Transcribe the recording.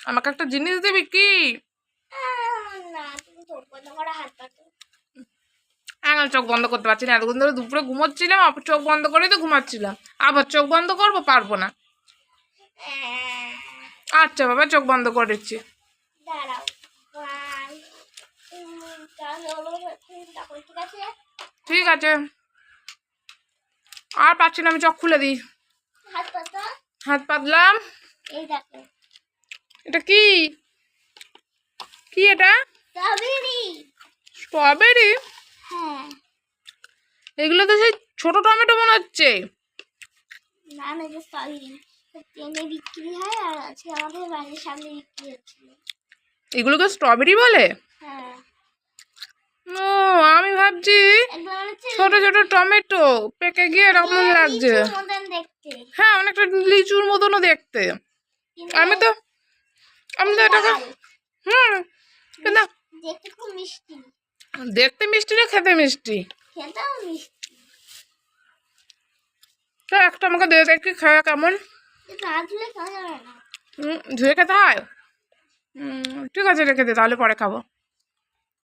আমাকে একটা জিনিস দিবি কি? না, তুমি চোখ বন্ধ করে হাত পাতো। আমি চোখ বন্ধ করতে পারছি না, এতক্ষণ ধরে দুপুরে ঘুমোচ্ছিলাম, আবার চোখ বন্ধ করেই তো ঘুমাচ্ছিলাম, আবার চোখ বন্ধ করবো? পারবো না। আচ্ছা বাবা, চোখ বন্ধ করেছি। দাঁড়াও, ঠিক আছে? ঠিক আছে, আর পাচ্ছি না, আমি চোখ খুলে দিই। হাত পাতো। হাত পাতলাম। এই দেখো, এটা কি? কি এটা? স্ট্রবেরি। স্ট্রবেরি? হ্যাঁ। এগুলো তো সেই ছোট টমেটো মনে হচ্ছে। না না, যে স্ট্রবেরি ট্রেনে বিক্রি হয়, আর আজকে আমাদের বাড়ির সামনে বিক্রি হচ্ছিল। এগুলোকে স্ট্রবেরি বলে? হ্যাঁ। ও, আমি ভাবছি একদম হচ্ছে ছোট ছোট টমেটো পেকে গিয়ে এরকম লাগছে। লিচুর মতন দেখতে। হ্যাঁ, অনেকটা লিচুর মতনও দেখতে। কিন্তু আমি তো এটাকে লাল। কিন্তু দেখতে খুব মিষ্টি। দেখতে মিষ্টি না খেতে মিষ্টি? খেতেও মিষ্টি। তো একটা আমাকে দিয়ে দেখি খাওয়া কেমন। কিন্তু হাত ধুলে খাওয়া যাবে না। ধুয়ে খেতে হয়? ঠিক আছে, রেখে দে, তাহলে পরে খাবো।